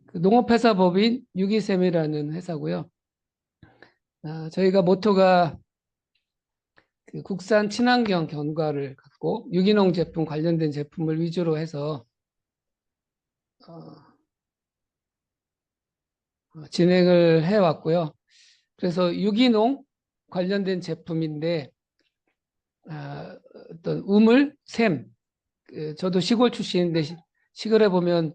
그 농업회사법인 유기샘이라는 회사고요. 저희가 모토가 그 국산 친환경 견과를 갖고 유기농 제품 관련된 제품을 위주로 해서 어, 진행을 해왔고요. 그래서 유기농 관련된 제품인데 어떤 우물, 샘, 저도 시골 출신인데 시골에 보면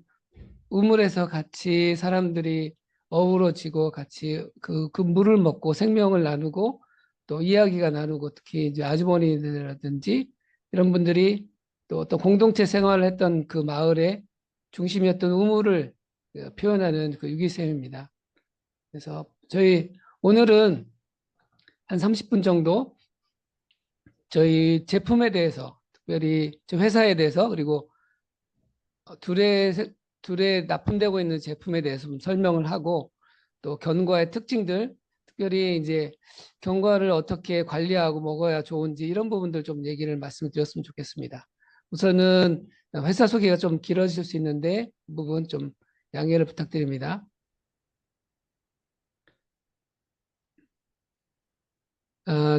우물에서 같이 사람들이 어우러지고 같이 그 물을 먹고 생명을 나누고 또 이야기가 나누고 특히 이제 아주머니들이라든지 이런 분들이 또 어떤 공동체 생활을 했던 그 마을의 중심이었던 우물을 표현하는 그 유기샘입니다. 그래서 저희 오늘은 한 30분 정도 저희 제품에 대해서 특별히 저 회사에 대해서 그리고 둘에 납품되고 있는 제품에 대해서 좀 설명을 하고 또 견과의 특징들, 특별히 이제 견과를 어떻게 관리하고 먹어야 좋은지 이런 부분들 좀 얘기를 말씀드렸으면 좋겠습니다. 우선은 회사 소개가 좀 길어질 수 있는데 그 부분 좀 양해를 부탁드립니다.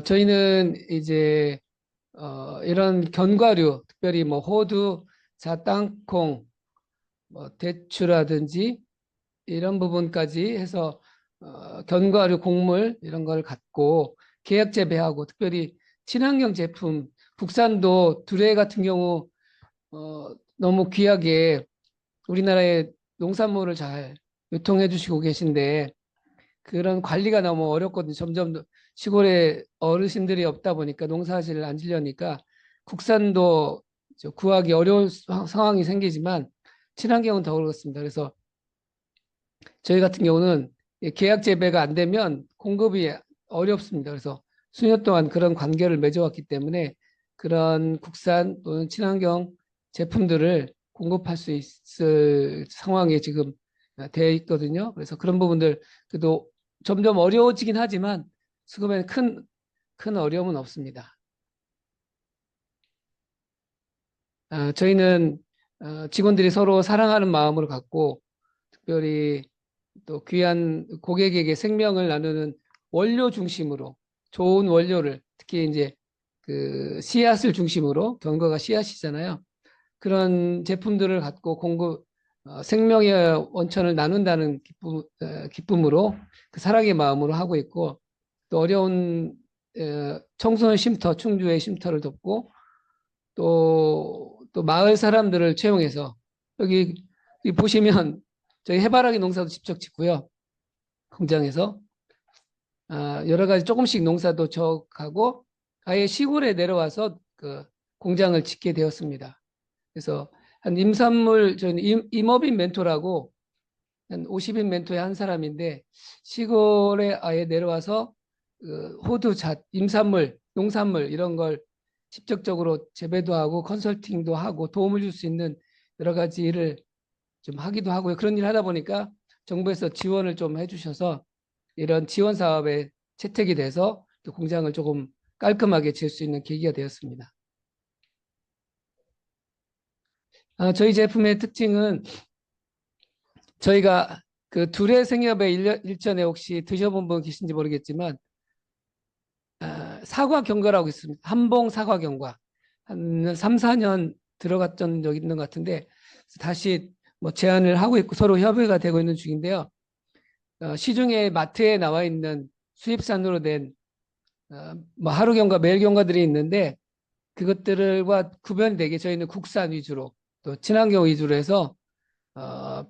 저희는 이제 이런 견과류, 특별히 뭐 호두, 자, 땅콩, 뭐 대추라든지 이런 부분까지 해서 견과류, 곡물 이런 걸 갖고 계약 재배하고 특별히 친환경 제품, 국산도 두레 같은 경우 너무 귀하게 우리나라의 농산물을 잘 유통해 주시고 계신데 그런 관리가 너무 어렵거든요. 점점 시골에 어르신들이 없다 보니까 농사를 안 지려니까 국산도 구하기 어려운 상황이 생기지만 친환경은 더 그렇습니다. 그래서 저희 같은 경우는 계약 재배가 안 되면 공급이 어렵습니다. 그래서 수년 동안 그런 관계를 맺어왔기 때문에 그런 국산 또는 친환경 제품들을 공급할 수 있을 상황에 지금 되어 있거든요. 그래서 그런 부분들 그래도 점점 어려워지긴 하지만 수급에는 큰 어려움은 없습니다. 저희는 직원들이 서로 사랑하는 마음을 갖고 특별히 또 귀한 고객에게 생명을 나누는 원료 중심으로 좋은 원료를 특히 이제 그 씨앗을 중심으로 견과가 씨앗이잖아요. 그런 제품들을 갖고 생명의 원천을 나눈다는 기쁨으로 그 사랑의 마음으로 하고 있고 또 어려운 청소년 쉼터, 충주의 쉼터를 돕고 또 마을 사람들을 채용해서 여기 보시면 저희 해바라기 농사도 직접 짓고요. 공장에서 여러 가지 조금씩 농사도 적하고 아예 시골에 내려와서 그 공장을 짓게 되었습니다. 그래서 한 임산물 저는 임업인 멘토라고 한 50인 멘토의 한 사람인데 시골에 아예 내려와서 그 호두, 잣, 임산물, 농산물 이런 걸 직접적으로 재배도 하고 컨설팅도 하고 도움을 줄 수 있는 여러 가지 일을 좀 하기도 하고요. 그런 일 하다 보니까 정부에서 지원을 좀 해주셔서 이런 지원 사업에 채택이 돼서 또 공장을 조금 깔끔하게 지을 수 있는 계기가 되었습니다. 저희 제품의 특징은 저희가 그 둘의 생협의 일전에 혹시 드셔본 분 계신지 모르겠지만 사과 경과라고 있습니다. 한봉 사과 경과 한 3, 4년 들어갔던 적 있는 것 같은데 다시 뭐 제안을 하고 있고 서로 협의가 되고 있는 중인데요. 시중에 마트에 나와 있는 수입산으로 된 뭐 하루 경과, 매일 경과들이 있는데 그것들과 구별되게 저희는 국산 위주로 또 친환경 위주로 해서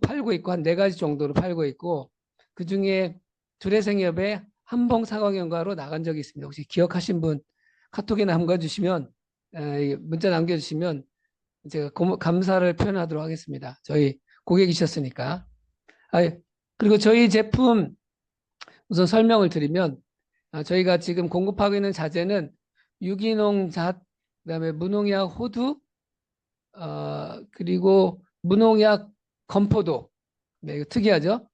팔고 있고 한 4가지 정도로 팔고 있고 그중에 두레생협의 한봉 사과경과로 나간 적이 있습니다. 혹시 기억하신 분 카톡에 남겨주시면 문자 남겨주시면 제가 감사를 표현하도록 하겠습니다. 저희 고객이셨으니까. 그리고 저희 제품 우선 설명을 드리면 저희가 지금 공급하고 있는 자재는 유기농 잣, 그다음에 무농약 호두, 그리고 무농약 건포도, 네, 이거 특이하죠?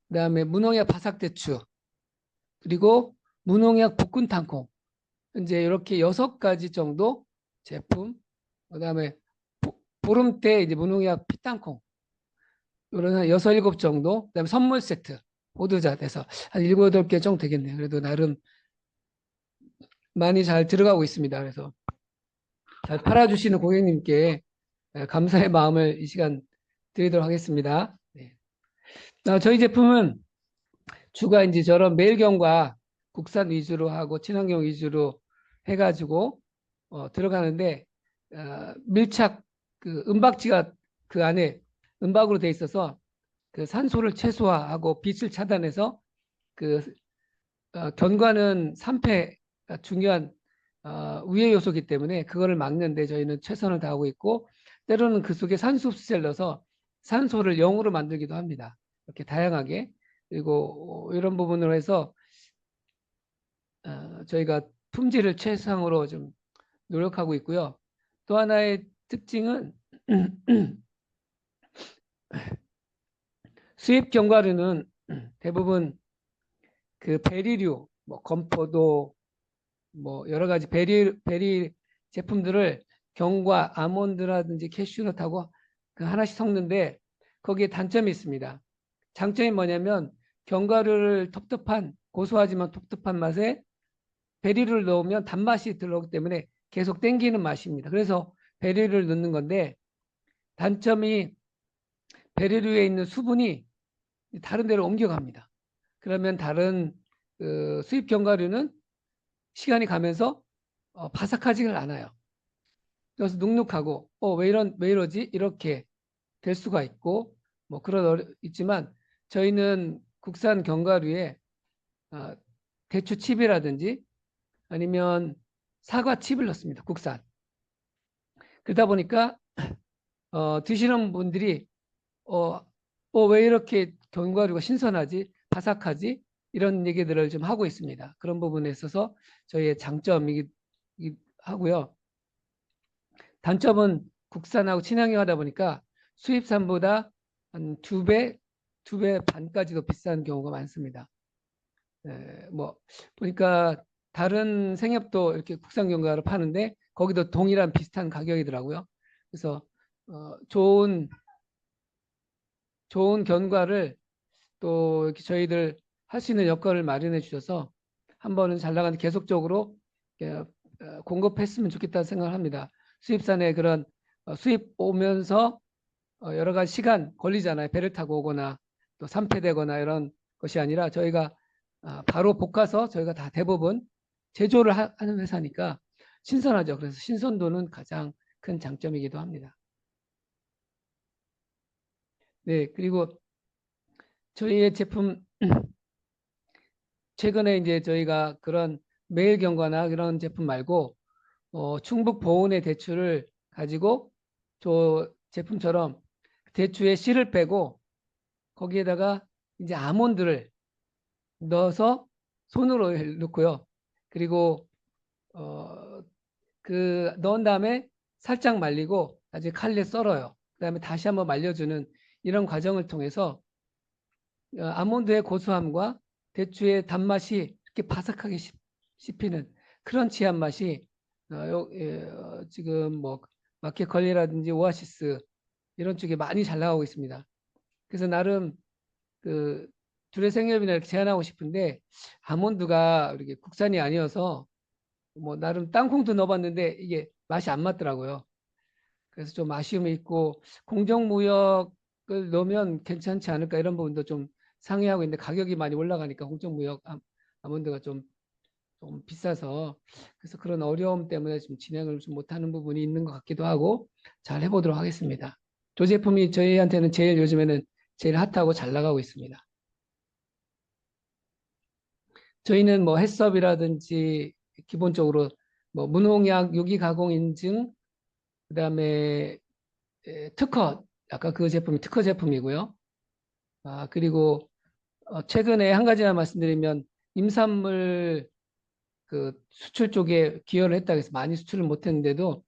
그다음에 무농약 바삭대추, 그리고 무농약 볶은 땅콩. 이제 이렇게 6가지 정도 제품, 그다음에 보름 때 이제 무농약 피땅콩 이런 한 6, 7 정도. 그다음에 선물 세트. 보드자 돼서 한 7, 8개 정도 되겠네요. 그래도 나름 많이 잘 들어가고 있습니다. 그래서 잘 팔아주시는 고객님께 감사의 마음을 이 시간 드리도록 하겠습니다. 네. 저희 제품은 주가 이제 저런 매일경과 국산 위주로 하고 친환경 위주로 해가지고 들어가는데 밀착 그 은박지가 그 안에 은박으로 돼 있어서 그 산소를 최소화하고 빛을 차단해서 그 견과는 산패가 중요한 위해 요소이기 때문에 그거를 막는데 저희는 최선을 다하고 있고 때로는 그 속에 산소 흡수제를 넣어서 산소를 0으로 만들기도 합니다. 이렇게 다양하게 그리고 이런 부분으로 해서 저희가 품질을 최상으로 좀 노력하고 있고요. 또 하나의 특징은 수입 견과류는 대부분 그 베리류, 뭐 건포도, 뭐 여러 가지 베리 제품들을 견과, 아몬드라든지 캐슈넛하고 그 하나씩 섞는데 거기에 단점이 있습니다. 장점이 뭐냐면 견과류를 텁텁한 고소하지만 텁텁한 맛에 베리를 넣으면 단맛이 들어오기 때문에 계속 땡기는 맛입니다. 그래서 베리를 넣는 건데 단점이 베리류에 있는 수분이 다른 데로 옮겨갑니다. 그러면 다른 수입 견과류는 시간이 가면서 바삭하지가 않아요. 그래서 눅눅하고 왜 이러지? 이렇게 될 수가 있고 뭐 있지만 저희는 국산 견과류에 어, 대추 칩이라든지 아니면 사과 칩을 넣습니다. 국산. 그러다 보니까 드시는 분들이 어, 왜 이렇게 견과류가 신선하지? 바삭하지? 이런 얘기들을 좀 하고 있습니다. 그런 부분에 있어서 저희의 장점이기 하고요. 단점은 국산하고 친환경하다 보니까 수입산보다 한 2배, 2배 반까지도 비싼 경우가 많습니다. 뭐 보니까 다른 생협도 이렇게 국산 견과를 파는데 거기도 동일한 비슷한 가격이더라고요. 그래서 좋은 견과를 또 이렇게 저희들 할 수 있는 여건을 마련해 주셔서 한 번은 잘 나가는 계속적으로 공급했으면 좋겠다는 생각을 합니다. 수입산의 그런 수입 오면서 여러 가지 시간 걸리잖아요. 배를 타고 오거나 또 산패되거나 이런 것이 아니라 저희가 바로 볶아서 저희가 다 대부분 제조를 하는 회사니까 신선하죠. 그래서 신선도는 가장 큰 장점이기도 합니다. 네, 그리고 저희의 제품 최근에 이제 저희가 그런 매일경과나 그런 제품 말고 충북 보은의 대추를 가지고 저 제품처럼 대추에 씨를 빼고 거기에다가 이제 아몬드를 넣어서 손으로 넣고요. 그리고 그 넣은 다음에 살짝 말리고 나중에 칼에 썰어요. 그다음에 다시 한번 말려주는 이런 과정을 통해서 아몬드의 고소함과 대추의 단맛이 이렇게 바삭하게 씹히는 크런치한 맛이 지금 뭐 마켓컬리라든지 오아시스 이런 쪽에 많이 잘 나가고 있습니다. 그래서 나름 그 둘의 생협이나 이렇게 제안하고 싶은데 아몬드가 이렇게 국산이 아니어서 뭐 나름 땅콩도 넣어봤는데 이게 맛이 안 맞더라고요. 그래서 좀 아쉬움이 있고 공정무역을 넣으면 괜찮지 않을까 이런 부분도 좀 상의하고 있는데 가격이 많이 올라가니까 공정무역 아몬드가 좀 비싸서 그래서 그런 어려움 때문에 좀 진행을 좀 못하는 부분이 있는 것 같기도 하고 잘 해보도록 하겠습니다. 이 제품이 저희한테는 제일 요즘에는 제일 핫하고 잘 나가고 있습니다. 저희는 뭐 해썹이라든지 기본적으로 뭐 무농약 유기가공 인증 그다음에 특허 아까 그 제품이 특허 제품이고요. 그리고 최근에 한 가지만 말씀드리면 임산물 그 수출 쪽에 기여를 했다고 해서 많이 수출을 못했는데도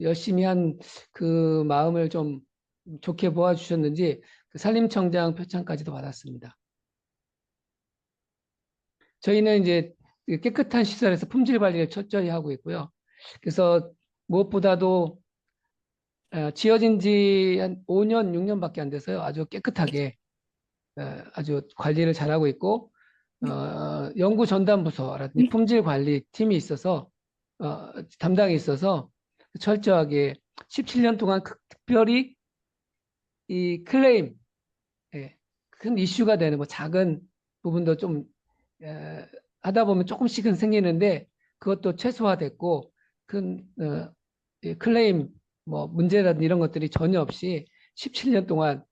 열심히 한 그 마음을 좀 좋게 보아주셨는지 그 산림청장 표창까지도 받았습니다. 저희는 이제 깨끗한 시설에서 품질 관리를 철저히 하고 있고요. 그래서 무엇보다도 지어진 지 한 5년, 6년밖에 안 돼서요. 아주 깨끗하게 아주 관리를 잘하고 있고 연구 전담 부서라든지 품질 관리 팀이 있어서 담당이 있어서 철저하게 17년 동안 특별히 이 클레임 큰 이슈가 되는 뭐 작은 부분도 좀 하다 보면 조금씩은 생기는데 그것도 최소화됐고 큰 클레임 뭐 문제라든지 이런 것들이 전혀 없이 17년 동안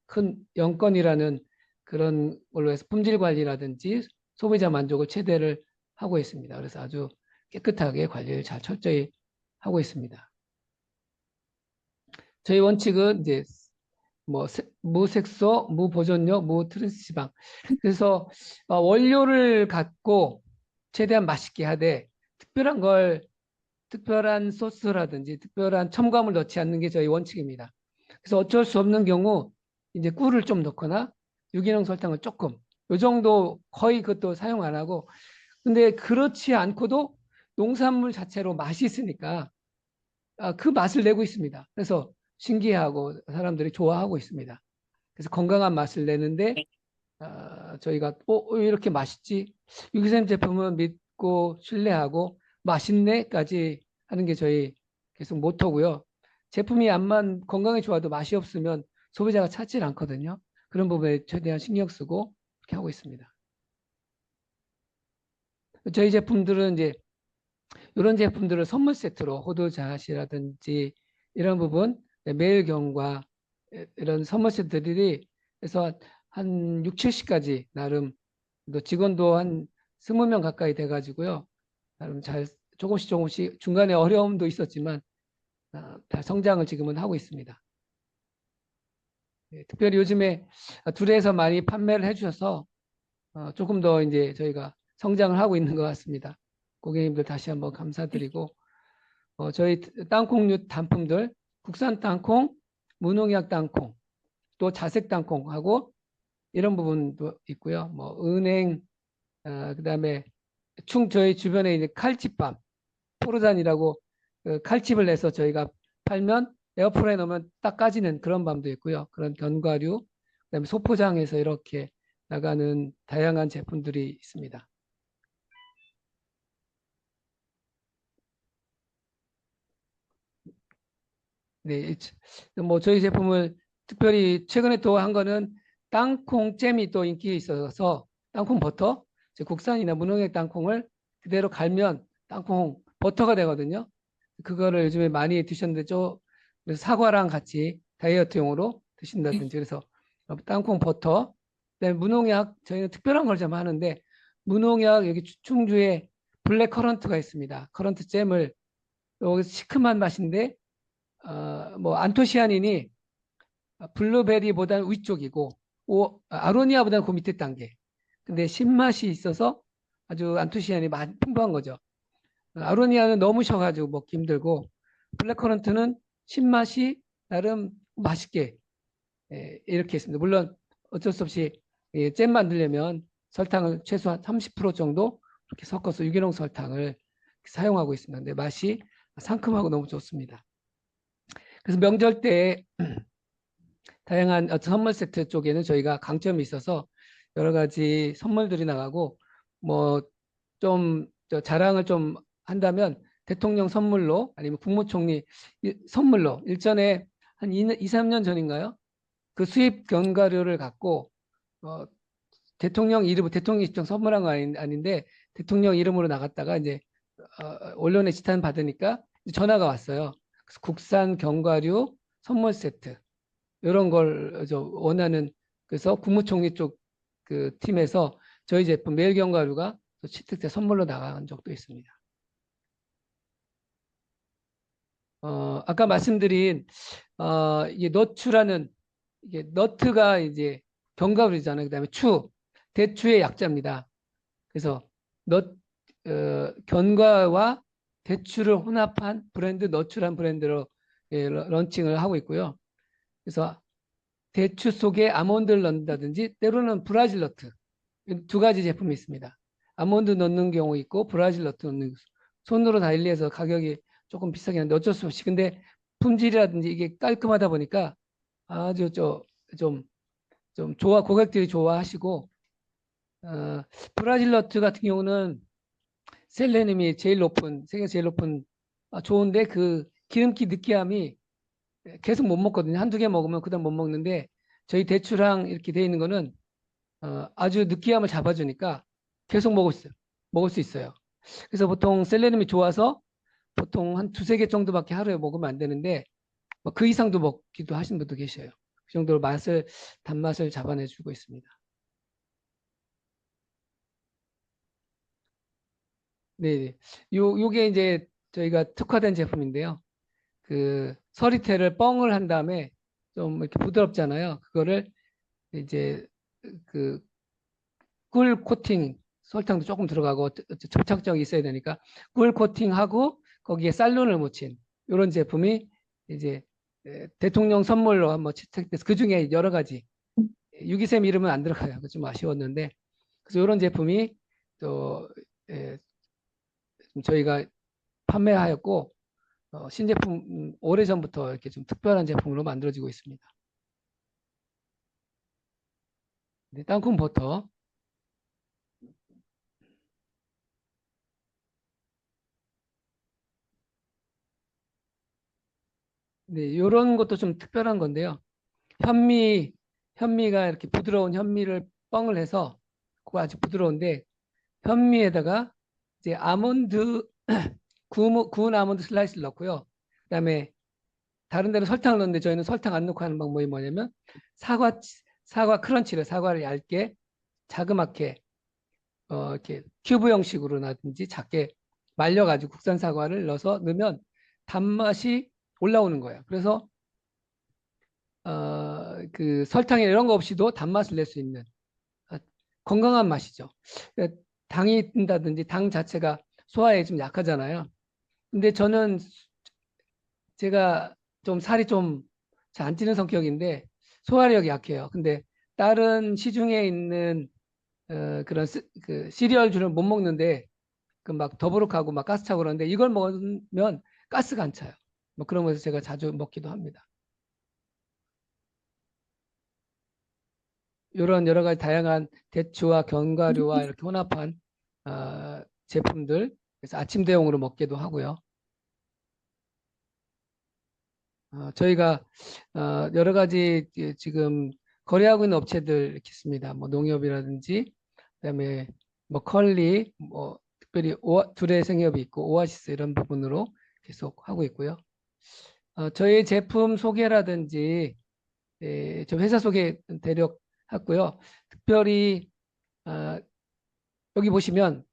큰 영건이라는 그런 걸로 해서 품질 관리라든지 소비자 만족을 최대를 하고 있습니다. 그래서 아주 깨끗하게 관리를 잘 철저히 하고 있습니다. 저희 원칙은 이제 뭐 무색소, 무보존료, 무트랜스지방. 그래서 원료를 갖고 최대한 맛있게 하되 특별한 소스라든지 특별한 첨가물 넣지 않는 게 저희 원칙입니다. 그래서 어쩔 수 없는 경우 이제 꿀을 좀 넣거나 유기농 설탕을 조금 요 정도 거의 그것도 사용 안 하고 근데 그렇지 않고도 농산물 자체로 맛이 있으니까 그 맛을 내고 있습니다. 그래서 신기해하고 사람들이 좋아하고 있습니다. 그래서 건강한 맛을 내는데 저희가 왜 이렇게 맛있지? 유기농 제품은 믿고 신뢰하고 맛있네까지 하는 게 저희 계속 모토고요. 제품이 암만 건강에 좋아도 맛이 없으면 소비자가 찾질 않거든요. 그런 부분에 최대한 신경 쓰고 그렇게 하고 있습니다. 저희 제품들은 이제 이런 제품들을 선물 세트로 호두자시라든지 이런 부분 매일경과 이런 선물 세트들이 그래서 한 6, 70가지 나름 또 직원도 한 20명 가까이 돼가지고요. 나름 잘 조금씩 중간에 어려움도 있었지만 다 성장을 지금은 하고 있습니다. 특별히 요즘에 둘에서 많이 판매를 해주셔서 조금 더 이제 저희가 성장을 하고 있는 것 같습니다. 고객님들 다시 한번 감사드리고 저희 땅콩류 단품들 국산 땅콩, 무농약 땅콩, 또 자색 땅콩하고 이런 부분도 있고요. 뭐 은행, 그다음에 저희 주변에 이제 칼집밤, 포르잔이라고 칼집을 내서 저희가 팔면 에어프라이에 넣으면 딱 까지는 그런 밤도 있고요. 그런 견과류, 그다음에 소포장해서 이렇게 나가는 다양한 제품들이 있습니다. 네, 뭐 저희 제품을 특별히 최근에 또 한 거는 땅콩 잼이 또 인기가 있어서 땅콩 버터, 국산이나 무농약 땅콩을 그대로 갈면 땅콩 버터가 되거든요. 그거를 요즘에 많이 드셨는데 그래서 사과랑 같이 다이어트용으로 드신다든지 그래서 땅콩 버터, 그다음에 무농약 저희는 특별한 걸 좀 하는데 무농약 여기 충주에 블랙 커런트가 있습니다. 커런트 잼을 여기 시큼한 맛인데 뭐 안토시아닌이 블루베리보다는 위쪽이고 아로니아보다는 그 밑에 단계. 근데 신맛이 있어서 아주 안토시아닌이 풍부한 거죠. 아로니아는 너무 셔가지고 먹기 힘들고 블랙커런트는 신맛이 나름 맛있게 이렇게 있습니다. 물론 어쩔 수 없이 잼 만들려면 설탕을 최소한 30% 정도 이렇게 섞어서 유기농 설탕을 사용하고 있습니다. 근데 맛이 상큼하고 너무 좋습니다. 그래서 명절 때 다양한 선물 세트 쪽에는 저희가 강점이 있어서 여러 가지 선물들이 나가고 뭐 좀 자랑을 좀 한다면 대통령 선물로 아니면 국무총리 선물로 일전에 한 2, 3년 전인가요? 그 수입 견과류를 갖고 대통령 이름 대통령 직접 선물한 거 아닌데 대통령 이름으로 나갔다가 이제 언론에 지탄 받으니까 전화가 왔어요. 그래서 국산 견과류 선물 세트 이런 걸 원하는 그래서 국무총리 쪽 그 팀에서 저희 제품 매일견과류가 취득돼 선물로 나간 적도 있습니다. 아까 말씀드린 이게 너추라는 이게 너트가 이제 견과류잖아요. 그다음에 대추의 약자입니다. 그래서 견과와 대추를 혼합한 브랜드 너추란 브랜드로 런칭을 하고 있고요. 그래서 대추 속에 아몬드를 넣는다든지 때로는 브라질 너트 두 가지 제품이 있습니다. 아몬드 넣는 경우 있고 브라질 너트 넣는 손으로 다 일리해서 가격이 조금 비싸긴 한데 어쩔 수 없이. 근데 품질이라든지 이게 깔끔하다 보니까 아주 좀 고객들이 좋아하시고, 브라질 너트 같은 경우는 셀레늄이 세계 제일 높은, 좋은데 그 기름기 느끼함이 계속 못 먹거든요. 한두 개 먹으면 그다음 못 먹는데, 저희 대추랑 이렇게 돼 있는 거는 아주 느끼함을 잡아주니까 계속 먹을 수 있어요. 그래서 보통 셀레늄이 좋아서 보통 한 두세 개 정도밖에 하루에 먹으면 안 되는데, 뭐그 이상도 먹기도 하시는 분도 계셔요. 그 정도로 단맛을 잡아내주고 있습니다. 네, 요게 이제 저희가 특화된 제품인데요. 그 서리태를 뻥을 한 다음에 좀 이렇게 부드럽잖아요. 그거를 이제 그 꿀 코팅, 설탕도 조금 들어가고 접착력이 있어야 되니까 꿀 코팅하고 거기에 쌀눈을 묻힌 이런 제품이 이제 대통령 선물로 한번 채택돼서 그 중에 여러 가지 유기샘 이름은 안 들어가요. 좀 아쉬웠는데, 그래서 이런 제품이 또 저희가 판매하였고, 신제품 오래전부터 이렇게 좀 특별한 제품으로 만들어지고 있습니다. 네, 땅콩 버터. 네, 이런 것도 좀 특별한 건데요. 현미가 이렇게 부드러운 현미를 뻥을 해서 그거 아주 부드러운데, 현미에다가 이제 구운 아몬드 슬라이스를 넣고요. 그다음에 다른 데는 설탕을 넣는데 저희는 설탕 안 넣고 하는 방법이 뭐냐면 사과 사과를 얇게 자그맣게 이렇게 큐브 형식으로라든지 작게 말려가지고 국산 사과를 넣으면 단맛이 올라오는 거예요. 그래서 그 설탕이나 이런 거 없이도 단맛을 낼 수 있는 어, 건강한 맛이죠. 그러니까 당이 든다든지 당 자체가 소화에 좀 약하잖아요. 근데 저는 제가 좀 살이 좀 잘 안 찌는 성격인데 소화력이 약해요. 근데 다른 시중에 있는 그런 그 시리얼주를 못 먹는데 그 막 더부룩하고 막 가스 차고 그러는데 이걸 먹으면 가스가 안 차요. 뭐 그런 거에서 제가 자주 먹기도 합니다. 이런 여러 가지 다양한 대추와 견과류와 이렇게 혼합한 제품들, 그래서 아침 대용으로 먹기도 하고요. 저희가 여러 가지 지금 거래하고 있는 업체들 이렇게 있습니다. 뭐 농협이라든지 그다음에 뭐 컬리, 뭐 특별히 둘의 생협이 있고 오아시스 이런 부분으로 계속 하고 있고요. 저희 제품 소개라든지 저 회사 소개 대략 했고요. 특별히 어, 여기 보시면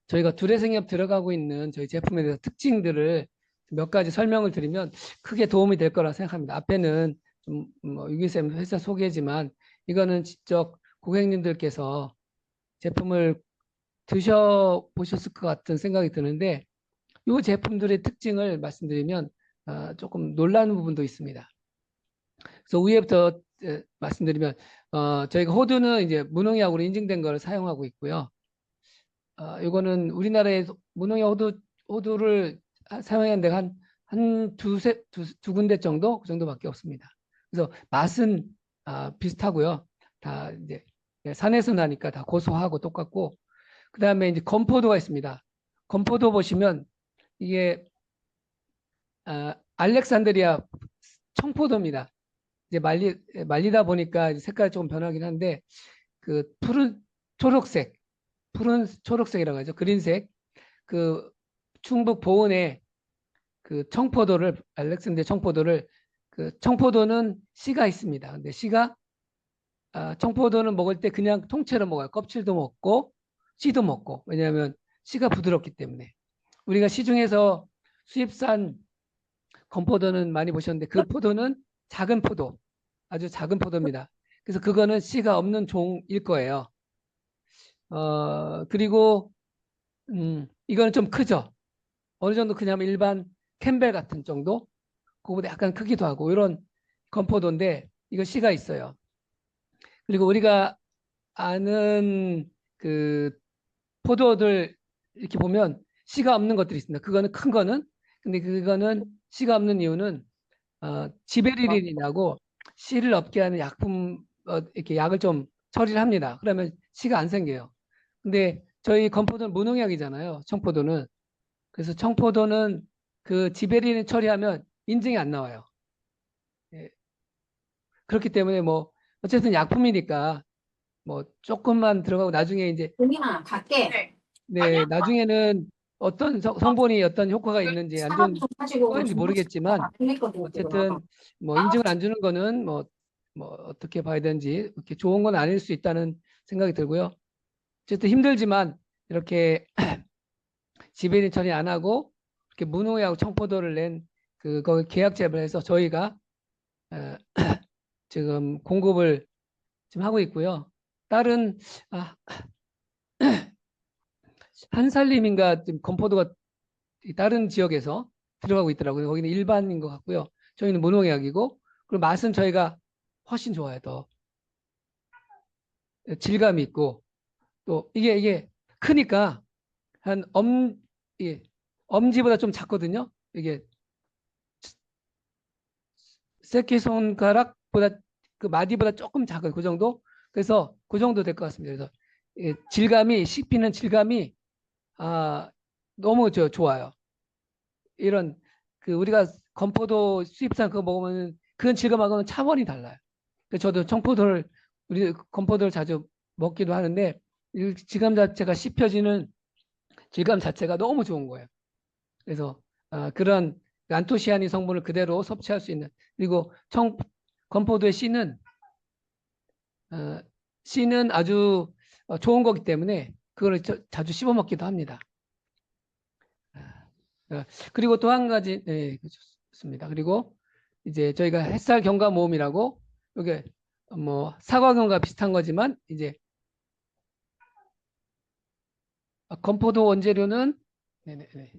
저희가 두레생협 들어가고 있는 저희 제품에 대해서 특징들을 몇 가지 설명을 드리면 크게 도움이 될 거라 생각합니다. 앞에는 좀뭐 유기샘 회사 소개지만 이거는 직접 고객님들께서 제품을 드셔보셨을 것 같은 생각이 드는데 이 제품들의 특징을 말씀드리면 조금 놀라는 부분도 있습니다. 그래서 위에부터 말씀드리면 저희가 호두는 이제 무농약으로 인증된 걸 사용하고 있고요. 이거는 우리나라에 무농약 호두를 사용하는 데가 한 두 군데 정도? 그 정도밖에 없습니다. 그래서 맛은 비슷하고요. 다 이제 산에서 나니까 다 고소하고 똑같고, 그 다음에 이제 건포도가 있습니다. 건포도 보시면 이게 알렉산드리아 청포도입니다. 이제 말리다 보니까 색깔이 조금 변하긴 한데, 그 초록색, 푸른 초록색이라고 하죠. 그린색. 그 충북 보은에 그 알렉산드리아 청포도를 그 청포도는 씨가 있습니다. 근데 청포도는 먹을 때 그냥 통째로 먹어요. 껍질도 먹고 씨도 먹고. 왜냐하면 씨가 부드럽기 때문에. 우리가 시중에서 수입산 건포도는 많이 보셨는데 그 포도는 작은 포도, 아주 작은 포도입니다. 그래서 그거는 씨가 없는 종일 거예요. 그리고 이거는 좀 크죠. 어느 정도 그냐면 일반 캠벨 같은 정도? 그거보다 약간 크기도 하고 이런 건포도인데 이거 씨가 있어요. 그리고 우리가 아는 그 포도들 이렇게 보면 씨가 없는 것들이 있습니다. 그거는 큰 거는 근데 그거는 씨가 없는 이유는 지베리린이라고 씨를 없게 하는 약품, 이렇게 약을 좀 처리를 합니다. 그러면 씨가 안 생겨요. 근데 저희 건포도는 무농약이잖아요. 청포도는. 그래서 청포도는 그 지베리린 처리하면 인증이 안 나와요. 예. 그렇기 때문에 뭐 어쨌든 약품이니까 뭐 조금만 들어가고 나중에 이제 동이나 갈게. 네, 나중에는 어떤 성분이 어떤 효과가 있는지 안 사과도 좋은 좀 가지고 효과인지 모르겠지만 재밌거든. 어쨌든 뭐 인증을 안 주는 거는 뭐 어떻게 봐야 되는지 이렇게 좋은 건 아닐 수 있다는 생각이 들고요. 어쨌든 힘들지만 이렇게 지배인 처리 안 하고 이렇게 무농약 청포도를 낸 그거 계약제를 해서 저희가 어, 지금 공급을 지금 하고 있고요. 다른 아, 한살림인가 지금 건포도가 다른 지역에서 들어가고 있더라고요. 거기는 일반인 것 같고요. 저희는 무농약이고 그리고 맛은 저희가 훨씬 좋아요. 더 질감이 있고 또 이게 크니까 한 예, 엄지보다 좀 작거든요. 이게 새끼손가락보다 그 마디보다 조금 작은 그 정도. 그래서 그 정도 될 것 같습니다. 그래서 질감이 씹히는 질감이 너무 좋아요. 이런 그 우리가 건포도 수입산 그거 먹으면 그런 질감하고는 차원이 달라요. 그래서 저도 청포도를 우리 건포도를 자주 먹기도 하는데 이 질감 자체가 씹혀지는 질감 자체가 너무 좋은 거예요. 그래서 그런 안토시아닌 성분을 그대로 섭취할 수 있는 그리고 건포도의 어, 씨는 아주 좋은 거기 때문에 그걸 자주 씹어 먹기도 합니다. 어, 그리고 또 한 가지 네, 좋습니다. 그리고 이제 저희가 햇살 경과 모음이라고 이게 뭐 사과경과 비슷한 거지만 이제 건포도 원재료는 네네네.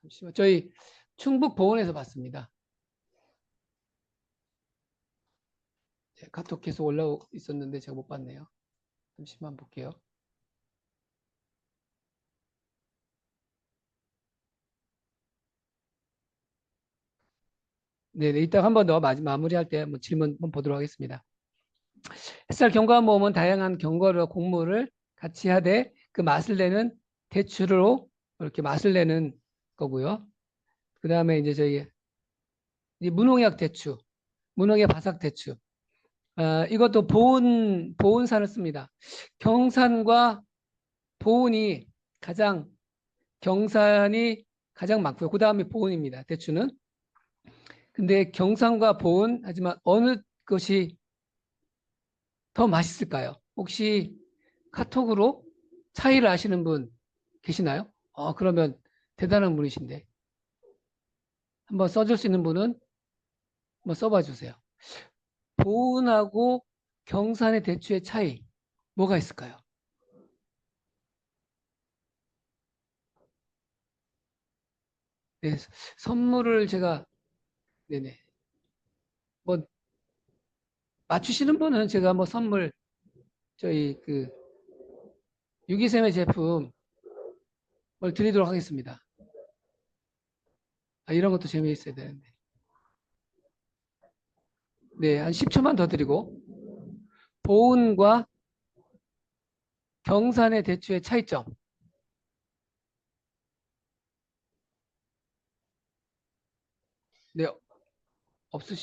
잠시만 저희 충북 보원에서 봤습니다. 카톡 계속 올라오고 있었는데 제가 못 봤네요. 잠시만 볼게요. 네, 이따 한 번 더 마무리할 때 뭐 질문 한번 보도록 하겠습니다. 햇살 경과모음은 다양한 견과류와 곡물을 같이 하되 그 맛을 내는 대추로 이렇게 맛을 내는 거고요. 그 다음에 이제 저희 무농약 대추, 무농약 바삭 대추. 이것도 보온산을 씁니다. 경산과 보온이 경산이 가장 많고요. 그 다음에 보온입니다. 대추는. 근데 경산과 보온, 하지만 어느 것이 더 맛있을까요? 혹시 카톡으로 차이를 아시는 분 계시나요? 그러면 대단한 분이신데. 한번 써줄 수 있는 분은 한번 써봐 주세요. 보은하고 경산의 대추의 차이, 뭐가 있을까요? 네, 선물을 제가, 네네. 뭐, 맞추시는 분은 제가 뭐 선물, 저희 그, 유기샘의 제품을 드리도록 하겠습니다. 이런 것도 재미있어야 되는데. 네, 한 10초만 더 드리고, 보은과 경산의 대추의 차이점. 네,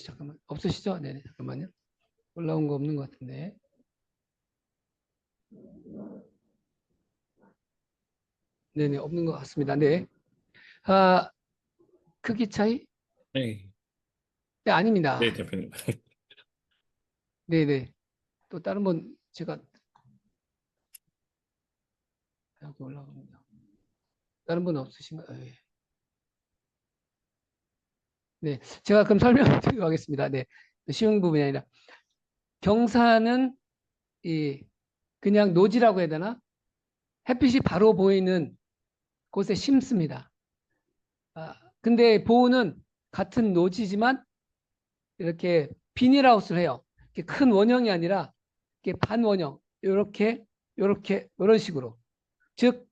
잠깐만. 없으시죠? 네네, 잠깐만요. 올라온 거 없는 것 같은데. 네네, 없는 것 같습니다. 네. 아, 크기 차이? 네, 네, 네, 아닙니다. 대표님. 네네. 또 다른 분, 제가, 여기 올라갑니다. 다른 분 없으신가요? 예. 네. 제가 그럼 설명드리도록 하겠습니다. 네. 쉬운 부분이 아니라. 경사는 그냥 노지라고 해야 되나? 햇빛이 바로 보이는 곳에 심습니다. 근데 보호는 같은 노지지만 이렇게 비닐하우스를 해요. 이렇게 큰 원형이 아니라 이렇게 반원형, 이렇게, 이런 식으로. 즉,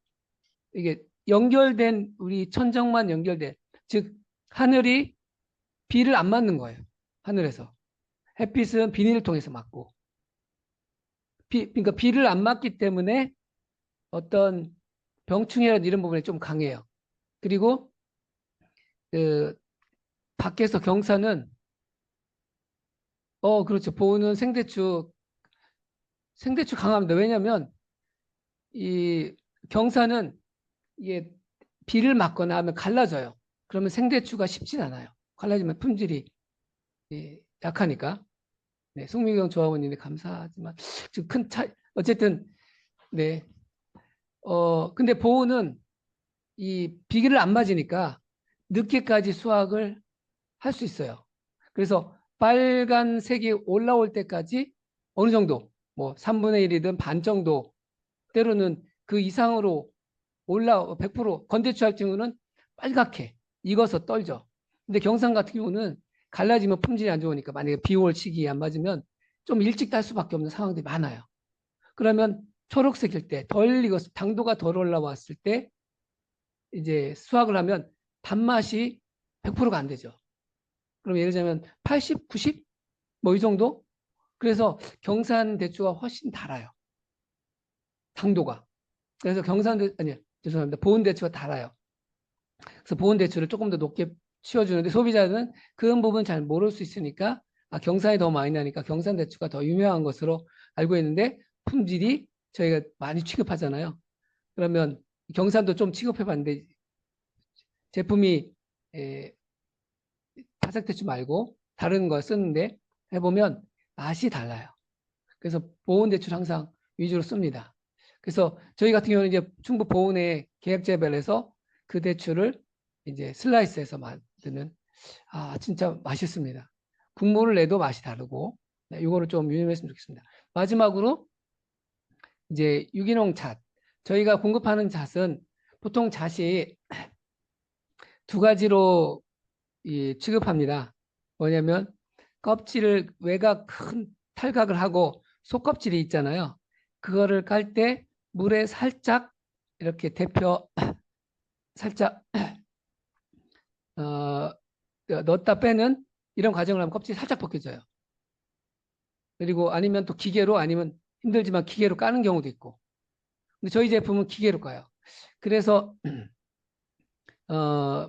이게 연결된 우리 천정만 연결된 즉 하늘이 비를 안 맞는 거예요. 하늘에서 햇빛은 비닐을 통해서 맞고 그러니까 비를 안 맞기 때문에 어떤 병충해라든 이런 부분에 좀 강해요. 그리고 그 밖에서 경사는 그렇죠. 보호는 생대추 강합니다. 왜냐하면 이 경사는 이게 비를 맞거나 하면 갈라져요. 그러면 생대추가 쉽진 않아요. 갈라지면 품질이 약하니까. 네, 송미경 조합원님이 감사하지만 지금 큰 차이 어쨌든 네. 근데 보호는 이 비를 안 맞으니까 늦게까지 수확을 할 수 있어요. 그래서 빨간색이 올라올 때까지 어느 정도 뭐 3분의 1이든 반 정도 때로는 그 이상으로 100% 건대추 같은 경우는 빨갛게 익어서 떨죠. 근데 경상 같은 경우는 갈라지면 품질이 안 좋으니까 만약에 비 올 시기에 안 맞으면 좀 일찍 딸 수밖에 없는 상황들이 많아요. 그러면 초록색일 때 덜 익어서 당도가 덜 올라왔을 때 이제 수확을 하면 단맛이 100%가 안 되죠. 그럼 예를 들자면 80, 90? 뭐 이 정도? 그래서 경산 대추가 훨씬 달아요. 당도가. 그래서 아니, 죄송합니다. 보온 대추가 달아요. 그래서 보온 대추를 조금 더 높게 치워주는데 소비자는 그런 부분 잘 모를 수 있으니까 경산이 더 많이 나니까 경산 대추가 더 유명한 것으로 알고 있는데 품질이 저희가 많이 취급하잖아요. 그러면 경산도 좀 취급해 봤는데 제품이 바삭 대추 말고 다른 거 쓰는데 해보면 맛이 달라요. 그래서 보온 대추를 항상 위주로 씁니다. 그래서 저희 같은 경우는 이제 충북 보온에 계약 재배해서 그 대추를 이제 슬라이스해서 만드는 진짜 맛있습니다. 국물을 내도 맛이 다르고 이거를 좀 유념했으면 좋겠습니다. 마지막으로 이제 유기농 잣. 저희가 공급하는 잣은 보통 잣이 두 가지로 취급합니다. 뭐냐면 껍질을 외곽 큰 탈각을 하고 속껍질이 있잖아요. 그거를 깔 때 물에 살짝 이렇게 데펴 살짝 넣었다 빼는 이런 과정을 하면 껍질이 살짝 벗겨져요. 그리고 아니면 또 기계로 아니면 힘들지만 기계로 까는 경우도 있고. 근데 저희 제품은 기계로 까요. 그래서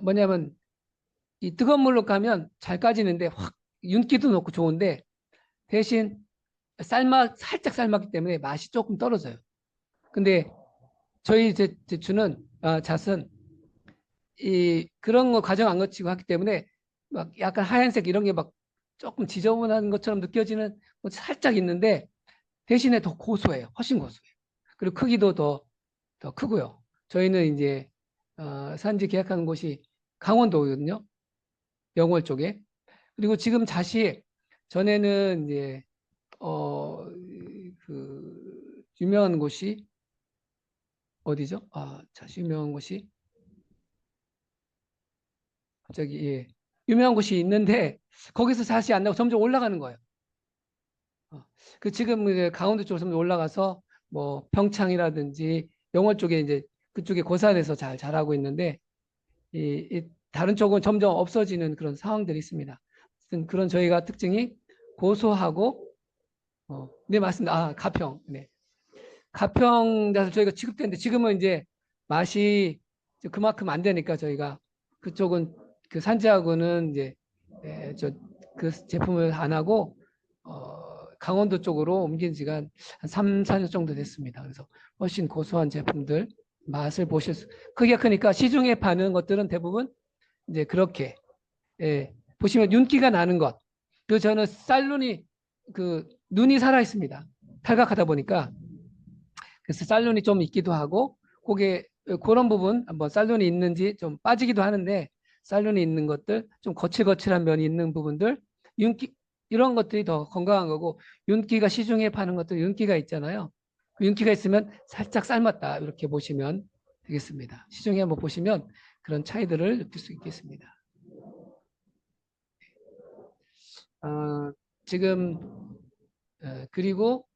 뭐냐면 이 뜨거운 물로 까면 잘 까지는데 확 윤기도 넣고 좋은데 대신 살짝 삶았기 때문에 맛이 조금 떨어져요. 근데 저희 제추는 잣은 그런 거 과정 안 거치고 하기 때문에 막 약간 하얀색 이런 게 막 조금 지저분한 것처럼 느껴지는 뭐 살짝 있는데 대신에 더 고소해요. 훨씬 고소해요. 그리고 크기도 더 크고요. 저희는 이제 산지 계약한 곳이 강원도거든요. 영월 쪽에. 그리고 지금 잣이 전에는 이제 유명한 곳이 어디죠? 잣이 유명한 곳이 갑자기 유명한 곳이 있는데 거기서 잣이 안 나고 점점 올라가는 거예요. 그 지금 이제 강원도 쪽으로 점점 올라가서 뭐 평창이라든지 영월 쪽에 이제 그쪽에 고산에서 잘 자라고 있는데 이 다른 쪽은 점점 없어지는 그런 상황들이 있습니다. 그런 저희가 특징이 고소하고 네 맞습니다. 가평. 네. 가평 잣을 저희가 취급했는데 지금은 이제 맛이 그만큼 안 되니까 저희가 그쪽은 그 산지하고는 이제 그 제품을 안 하고 강원도 쪽으로 옮긴 지가 한 3, 4년 정도 됐습니다. 그래서 훨씬 고소한 제품들 맛을 보실 수 크기가 크니까 시중에 파는 것들은 대부분 이제 그렇게 보시면 윤기가 나는 것. 그 저는 쌀눈이 그 눈이 살아 있습니다. 탈각하다 보니까 그래서 쌀눈이 좀 있기도 하고 그게 그런 부분 한번 쌀눈이 있는지 좀 빠지기도 하는데 쌀눈이 있는 것들 좀 거칠거칠한 면이 있는 부분들 윤기 이런 것들이 더 건강한 거고 윤기가 시중에 파는 것들 윤기가 있잖아요. 그 윤기가 있으면 살짝 삶았다 이렇게 보시면 되겠습니다. 시중에 한번 보시면 그런 차이들을 느낄 수 있겠습니다. 지금 그리고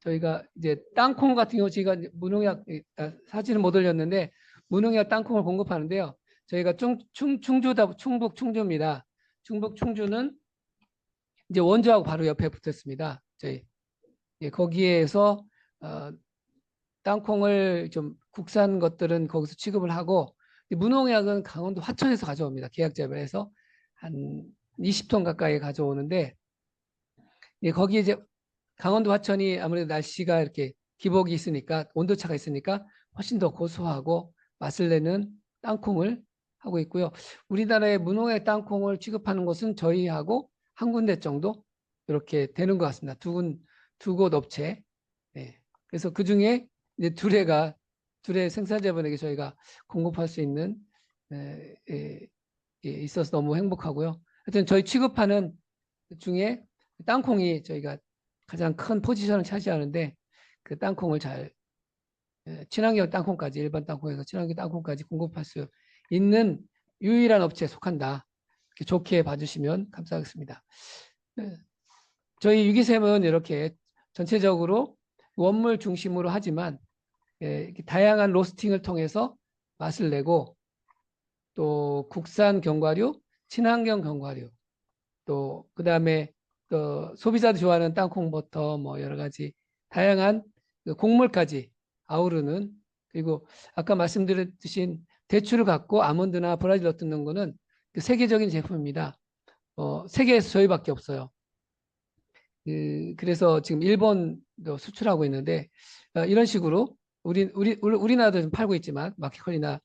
저희가 이제 땅콩 같은 경우 제가 무농약 사진을 못 올렸는데 무농약 땅콩을 공급하는데요. 저희가 충북 충주입니다. 충북 충주는 이제 원주하고 바로 옆에 붙었습니다. 저희 거기에서 땅콩을 좀 국산 것들은 거기서 취급을 하고 무농약은 강원도 화천에서 가져옵니다. 계약 재배해서 한 20톤 가까이 가져오는데 거기 이제 강원도 화천이 아무래도 날씨가 이렇게 기복이 있으니까 온도차가 있으니까 훨씬 더 고소하고 맛을 내는 땅콩을 하고 있고요. 우리나라의 무농약 땅콩을 취급하는 곳은 저희하고 한 군데 정도 이렇게 되는 것 같습니다. 두 곳 업체. 네. 그래서 그 중에 이제 둘의 생산자분에게 저희가 공급할 수 있는 있어서 너무 행복하고요. 하여튼 저희 취급하는 중에 땅콩이 저희가 가장 큰 포지션을 차지하는데 그 땅콩을 잘 친환경 땅콩까지 일반 땅콩에서 친환경 땅콩까지 공급할 수 있는 유일한 업체에 속한다. 이렇게 좋게 봐주시면 감사하겠습니다. 저희 유기샘은 이렇게 전체적으로 원물 중심으로 하지만 다양한 로스팅을 통해서 맛을 내고 또 국산 견과류, 친환경 견과류, 또 그다음에 소비자들이 좋아하는 땅콩 버터 뭐 여러 가지 다양한 곡물까지 아우르는 그리고 아까 말씀드렸듯이 대추를 갖고 아몬드나 브라질 너트 넣는 거는 그 세계적인 제품입니다. 세계에서 저희밖에 없어요. 그래서 지금 일본도 수출하고 있는데 이런 식으로 우리나라도 좀 팔고 있지만 마켓컬리나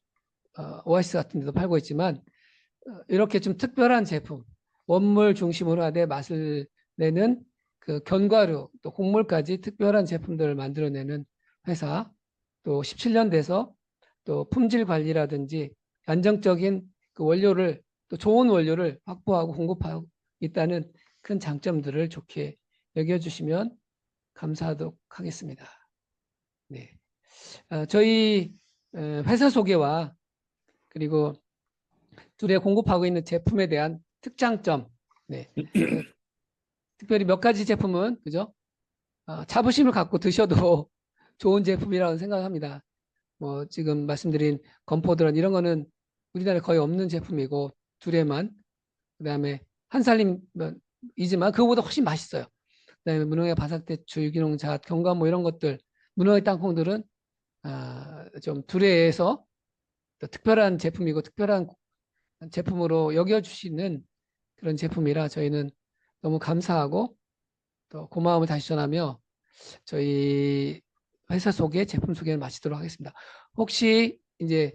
오아시스 같은 데도 팔고 있지만 이렇게 좀 특별한 제품 원물 중심으로 하되 맛을 내는 그 견과류 또 곡물까지 특별한 제품들을 만들어내는 회사 또 17년 돼서 또 품질 관리라든지 안정적인 그 원료를 또 좋은 원료를 확보하고 공급하고 있다는 큰 장점들을 좋게 여겨주시면 감사하도록 하겠습니다. 네. 저희 회사 소개와 그리고 둘에 공급하고 있는 제품에 대한 특장점, 네. 특별히 몇 가지 제품은 그죠? 자부심을 갖고 드셔도 좋은 제품이라고 생각합니다. 뭐 지금 말씀드린 건포도란 이런 거는 우리나라에 거의 없는 제품이고 둘에만 그다음에 한살림이지만 그거보다 훨씬 맛있어요. 그다음에 무농약 바삭대추, 유기농 잣, 경감 뭐 이런 것들 무농약 땅콩들은 좀 둘에에서 특별한 제품이고 특별한 제품으로 여겨주시는 그런 제품이라 저희는 너무 감사하고 또 고마움을 다시 전하며 저희 회사 소개, 제품 소개를 마치도록 하겠습니다. 혹시 이제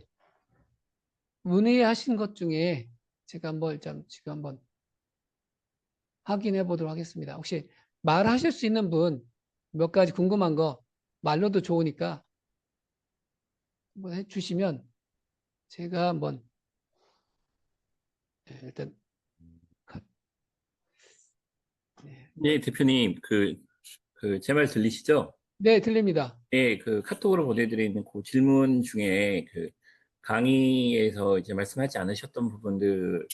문의하신 것 중에 제가 지금 한번 확인해 보도록 하겠습니다. 혹시 말하실 수 있는 분 몇 가지 궁금한 거 말로도 좋으니까 한번 해주시면 제가 한번 일단 네, 대표님, 제 말 들리시죠? 네, 들립니다. 네, 카톡으로 보내드리는 그 질문 중에 강의에서 이제 말씀하지 않으셨던 부분들,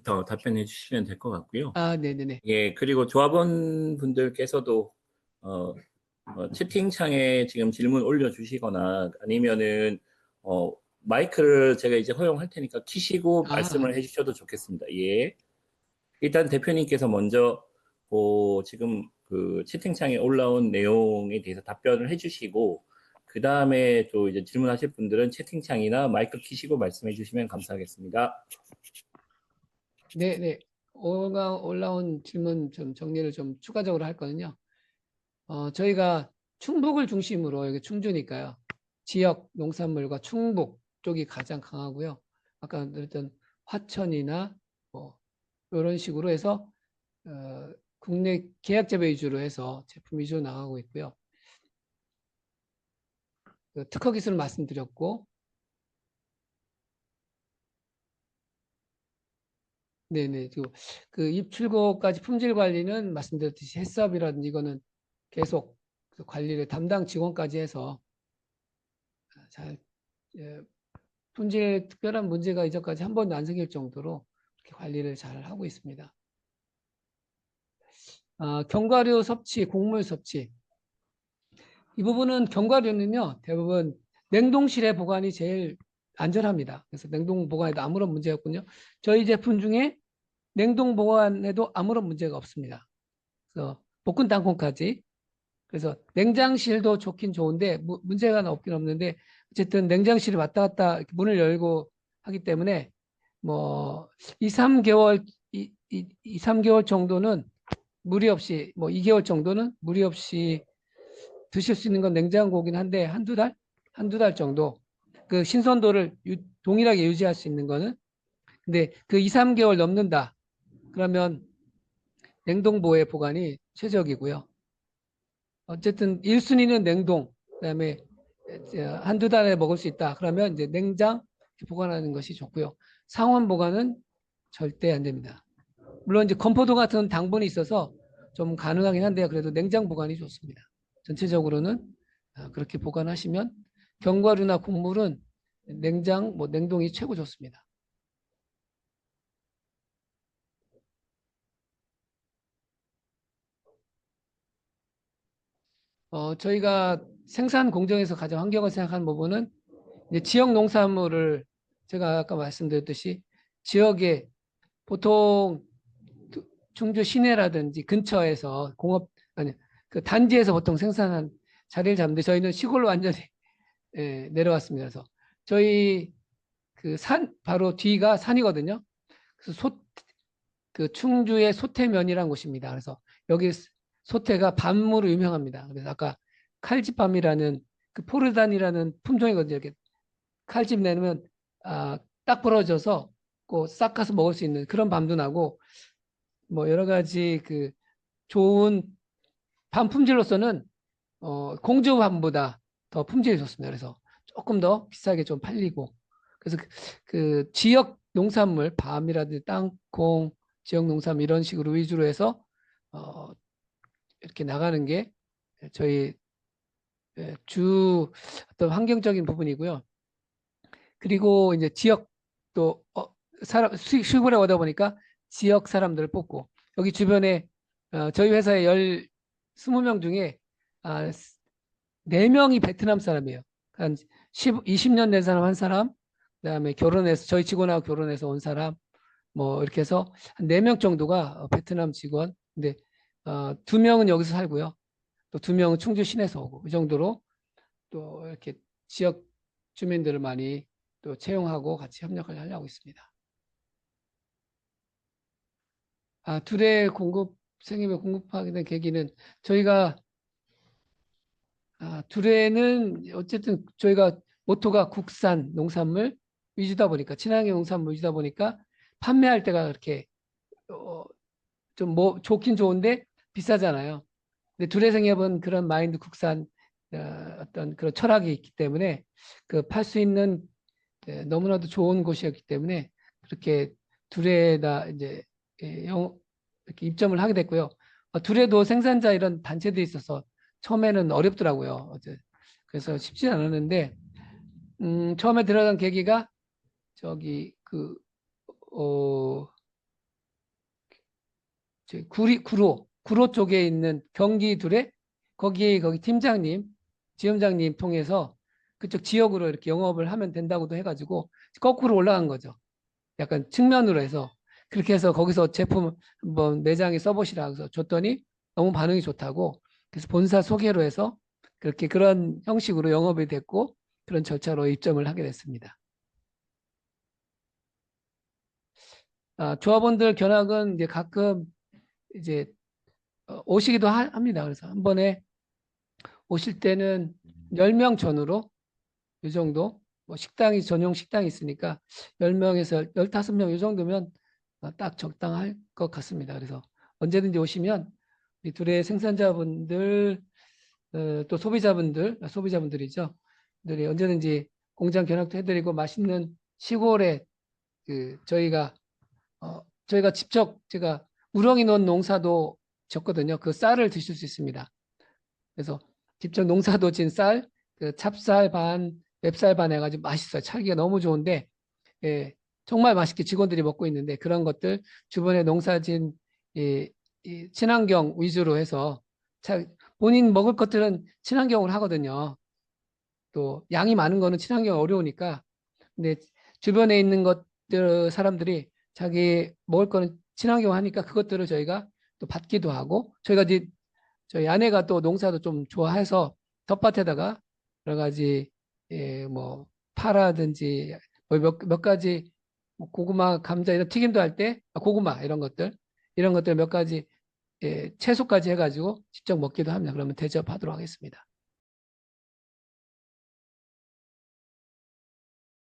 더 답변해 주시면 될 것 같고요. 네네네. 예, 그리고 조합원 분들께서도, 채팅창에 지금 질문 올려주시거나 아니면은, 마이크를 제가 이제 허용할 테니까 키시고 말씀을 네. 해주셔도 좋겠습니다. 예. 일단 대표님께서 먼저 지금 채팅창에 올라온 내용에 대해서 답변을 해주시고 그 다음에 또 이제 질문하실 분들은 채팅창이나 마이크 키시고 말씀해 주시면 감사하겠습니다. 네. 올라온 질문 좀 정리를 좀 추가적으로 할 거는요. 저희가 충북을 중심으로 여기 충주니까요. 지역 농산물과 충북 쪽이 가장 강하고요. 아까 그랬던 화천이나 뭐 이런 식으로 해서 국내 계약 재배 위주로 해서 제품 위주로 나가고 있고요. 특허 기술을 말씀드렸고, 네네. 그 입출고까지 품질 관리는 말씀드렸듯이 해썹이라든지 이거는 계속 그 관리를 담당 직원까지 해서 잘 품질에 특별한 문제가 이전까지 한 번도 안 생길 정도로 관리를 잘 하고 있습니다. 견과류 섭취, 곡물 섭취. 이 부분은 견과류는요, 대부분 냉동실에 보관이 제일 안전합니다. 그래서 냉동 보관에도 아무런 문제가 없군요. 저희 제품 중에 냉동 보관에도 아무런 문제가 없습니다. 그래서 볶은 땅콩까지. 그래서 냉장실도 좋긴 좋은데 문제가 없긴 없는데 어쨌든 냉장실이 왔다 갔다 문을 열고 하기 때문에 뭐 2, 3개월 3개월 정도는 무리 없이 뭐 2개월 정도는 무리 없이 드실 수 있는 건 냉장고긴 한데 한두 달 정도 그 신선도를 동일하게 유지할 수 있는 거는 근데 그 2, 3개월 넘는다. 그러면 냉동보에 보관이 최적이고요. 어쨌든 1순위는 냉동, 그다음에 한두 달에 먹을 수 있다. 그러면 이제 냉장 보관하는 것이 좋고요. 상온 보관은 절대 안 됩니다. 물론 이제 건포도 같은 당분이 있어서 좀 가능하긴 한데요. 그래도 냉장 보관이 좋습니다. 전체적으로는 그렇게 보관하시면 견과류나 곡물은 냉장, 뭐 냉동이 최고 좋습니다. 저희가 생산 공정에서 가장 환경을 생각하는 부분은 이제 지역 농산물을 제가 아까 말씀드렸듯이 지역에 보통 충주 시내라든지 근처에서 공업 아니 그 단지에서 보통 생산한 자리를 잡는데 저희는 시골로 완전히 내려왔습니다. 그래서 저희 그 산 바로 뒤가 산이거든요. 그래서 그 충주의 소태면이라는 곳입니다. 그래서 여기 소태가 밤으로 유명합니다. 그래서 아까 칼집밤이라는 그 포르단이라는 품종이거든요. 이렇게 칼집 내면 딱 부러져서 싹 가서 먹을 수 있는 그런 밤도 나고 뭐 여러 가지 그 좋은 밤 품질로서는 공주밤보다 더 품질이 좋습니다. 그래서 조금 더 비싸게 좀 팔리고 그래서 그 지역 농산물 밤이라든지 땅콩 지역 농산물 이런 식으로 위주로 해서 어, 이렇게 나가는 게 저희 주 어떤 환경적인 부분이고요. 그리고 이제 지역 또 사람 시골에 오다 보니까 지역 사람들을 뽑고 여기 주변에 저희 회사에 20명 중에 4명이 베트남 사람이에요. 한 20년 된 사람 한 사람, 그다음에 결혼해서 저희 직원하고 결혼해서 온 사람, 뭐 이렇게 해서 한 4명 정도가 베트남 직원. 근데 2명은 여기서 살고요. 또 2명은 충주 시내에서 오고 이 정도로 또 이렇게 지역 주민들을 많이 또 채용하고 같이 협력을 하려고 있습니다. 둘의 생협에 공급하게 된 계기는 저희가 둘에는 어쨌든 저희가 모토가 국산 농산물 위주다 보니까 친환경 농산물 위주다 보니까 판매할 때가 그렇게 좀 뭐 좋긴 좋은데 비싸잖아요. 근데 두레생협은 그런 마인드 국산 어떤 그런 철학이 있기 때문에 그 팔 수 있는 너무나도 좋은 곳이었기 때문에 그렇게 둘에다 이제 이렇게 입점을 하게 됐고요. 둘에도 생산자 이런 단체들이 있어서 처음에는 어렵더라고요. 그래서 쉽지 않았는데 처음에 들어간 계기가 저기 어, 구로 쪽에 있는 경기 둘에 거기 팀장님, 지점장님 통해서 그쪽 지역으로 이렇게 영업을 하면 된다고도 해가지고 거꾸로 올라간 거죠. 약간 측면으로 해서 그렇게 해서 거기서 제품 한번 매장에 써보시라 해서 줬더니 너무 반응이 좋다고 그래서 본사 소개로 해서 그렇게 그런 형식으로 영업이 됐고 그런 절차로 입점을 하게 됐습니다. 조합원들 견학은 이제 가끔 이제 오시기도 합니다. 그래서 한 번에 오실 때는 10명 전후로 이 정도 뭐 식당이 전용 식당이 있으니까 10명에서 15명 이 정도면 딱 적당할 것 같습니다. 그래서 언제든지 오시면 이 둘의 생산자분들 또 소비자분들이죠. 들이 언제든지 공장 견학도 해드리고 맛있는 시골에 저희가 직접 제가 우렁이 넣은 농사도 졌거든요. 그 쌀을 드실 수 있습니다. 그래서 직접 농사도 진 쌀, 그 찹쌀 반, 맵쌀 반 해가지고 맛있어요. 찰기가 너무 좋은데, 정말 맛있게 직원들이 먹고 있는데 그런 것들 주변에 농사진 이 친환경 위주로 해서 본인 먹을 것들은 친환경으로 하거든요. 또 양이 많은 거는 친환경 어려우니까 근데 주변에 있는 것들 사람들이 자기 먹을 거는 친환경 하니까 그것들을 저희가 또 받기도 하고 저희가 이제 저희 아내가 또 농사도 좀 좋아해서 텃밭에다가 여러 가지 뭐 파라든지 뭐 몇 가지 뭐 고구마, 감자 이런 튀김도 할 때 고구마 이런 것들 몇 가지 채소까지 해가지고 직접 먹기도 합니다. 그러면 대접하도록 하겠습니다.